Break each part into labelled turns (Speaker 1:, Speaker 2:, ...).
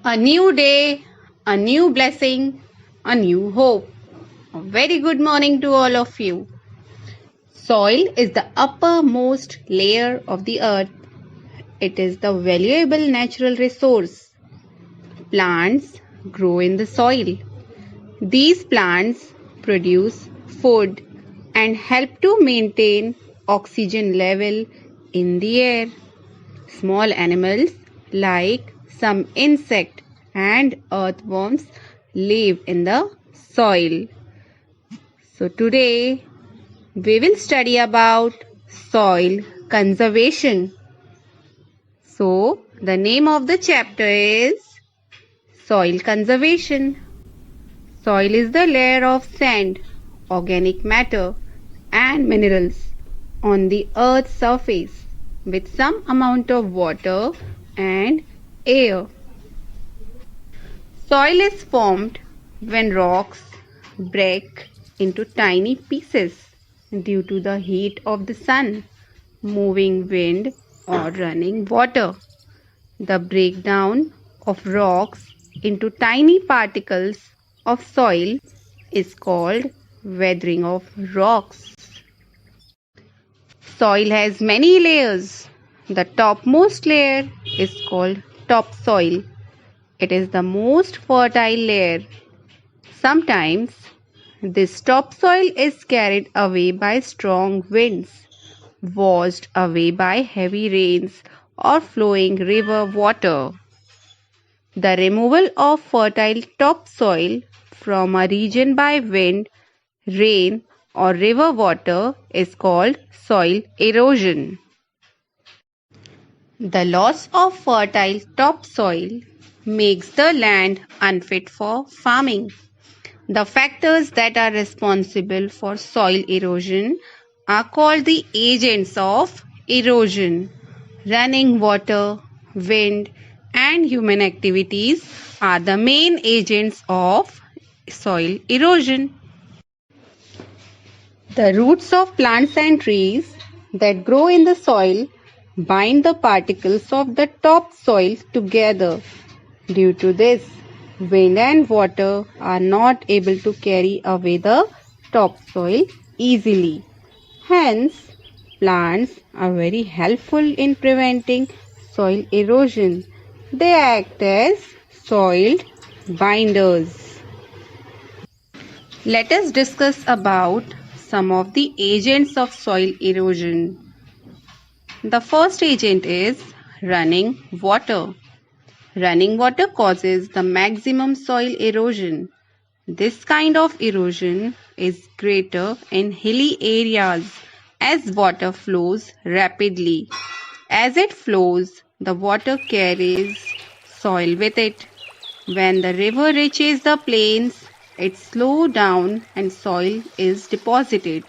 Speaker 1: A new day, a new blessing, a new hope. A very good morning to all of you. Soil is the uppermost layer of the earth. It is the valuable natural resource. Plants grow in the soil. These plants produce food and help to maintain oxygen level in the air. Small animals like some insect and earthworms live in the soil. So today we will study about soil conservation. So the name of the chapter is Soil Conservation. Soil is the layer of sand, organic matter and minerals on the earth's surface with some amount of water and air. Soil is formed when rocks break into tiny pieces due to the heat of the sun, moving wind, or running water. The breakdown of rocks into tiny particles of soil is called weathering of rocks. Soil has many layers. The topmost layer is called topsoil. It is the most fertile layer. Sometimes this topsoil is carried away by strong winds, washed away by heavy rains or flowing river water. The removal of fertile topsoil from a region by wind, rain, or river water is called soil erosion. The loss of fertile topsoil makes the land unfit for farming. The factors that are responsible for soil erosion are called the agents of erosion. Running water, wind, and human activities are the main agents of soil erosion. The roots of plants and trees that grow in the soil bind the particles of the topsoil together. Due to this, wind and water are not able to carry away the topsoil easily. Hence, plants are very helpful in preventing soil erosion. They act as soil binders. Let us discuss about some of the agents of soil erosion. The first agent is running water. Running water causes the maximum soil erosion. This kind of erosion is greater in hilly areas as water flows rapidly. As it flows, the water carries soil with it. When the river reaches the plains, it slows down and soil is deposited.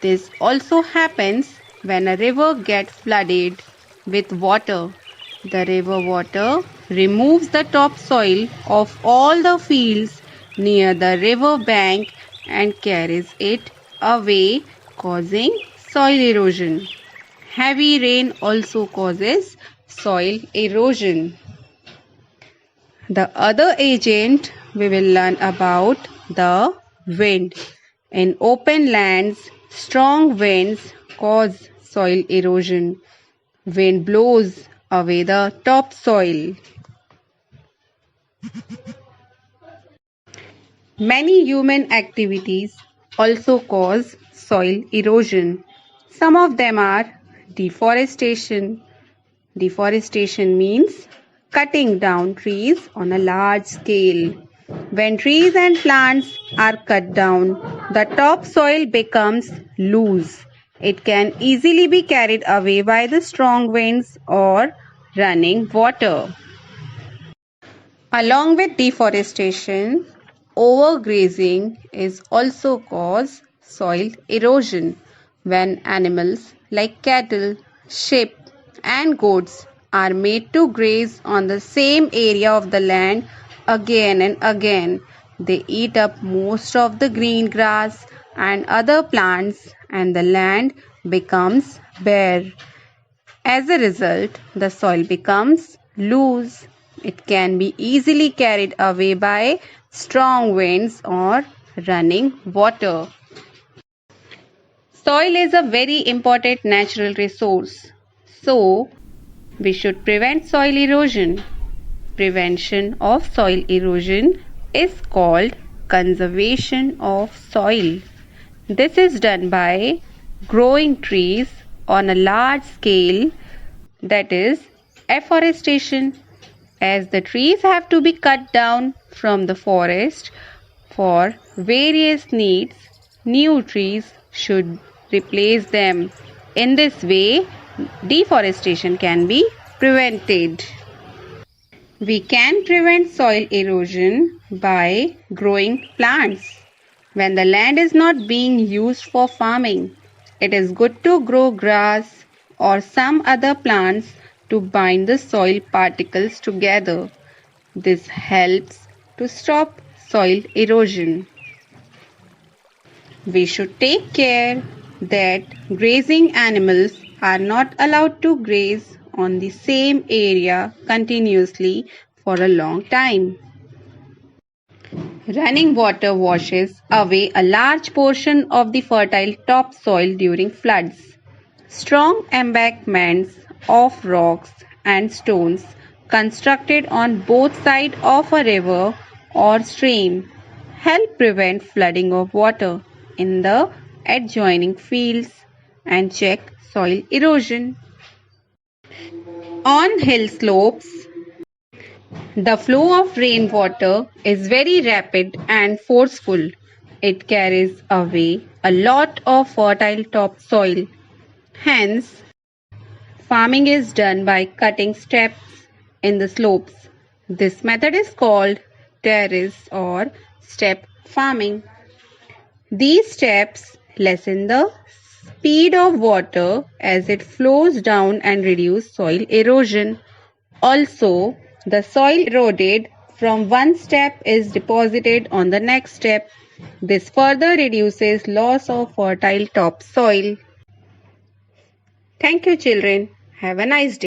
Speaker 1: This also happens when a river gets flooded with water. The river water removes the topsoil of all the fields near the river bank and carries it away, causing soil erosion. Heavy rain also causes soil erosion. The other agent we will learn about the wind. In open lands, strong winds cause soil erosion. Wind blows away the topsoil. Many human activities also cause soil erosion. Some of them are deforestation. Deforestation means cutting down trees on a large scale. When trees and plants are cut down, the topsoil becomes loose. It can easily be carried away by the strong winds or running water. Along with deforestation, overgrazing is also cause soil erosion when animals like cattle, sheep and goats are made to graze on the same area of the land again and again. They eat up most of the green grass and other plants and the land becomes bare. As a result, the soil becomes loose It can be easily carried away by strong winds or running water. Soil is a very important natural resource. So, we should prevent soil erosion. Prevention of soil erosion is called conservation of soil. This is done by growing trees on a large scale, that is afforestation, as the trees have to be cut down from the forest for various needs. New trees should replace them. In this way, deforestation can be prevented. We can prevent soil erosion by growing plants. When the land is not being used for farming, it is good to grow grass or some other plants to bind the soil particles together. This helps to stop soil erosion. We should take care that grazing animals are not allowed to graze on the same area continuously for a long time. Running water washes away a large portion of the fertile topsoil during floods. Strong embankments of rocks and stones constructed on both sides of a river or stream help prevent flooding of water in the adjoining fields and check soil erosion. On hill slopes, the flow of rainwater is very rapid and forceful. It carries away a lot of fertile topsoil. Hence, farming is done by cutting steps in the slopes. This method is called terrace or step farming. These steps lessen the speed of water as it flows down and reduce soil erosion. Also, the soil eroded from one step is deposited on the next step. This further reduces loss of fertile topsoil. Thank you, children. Have a nice day.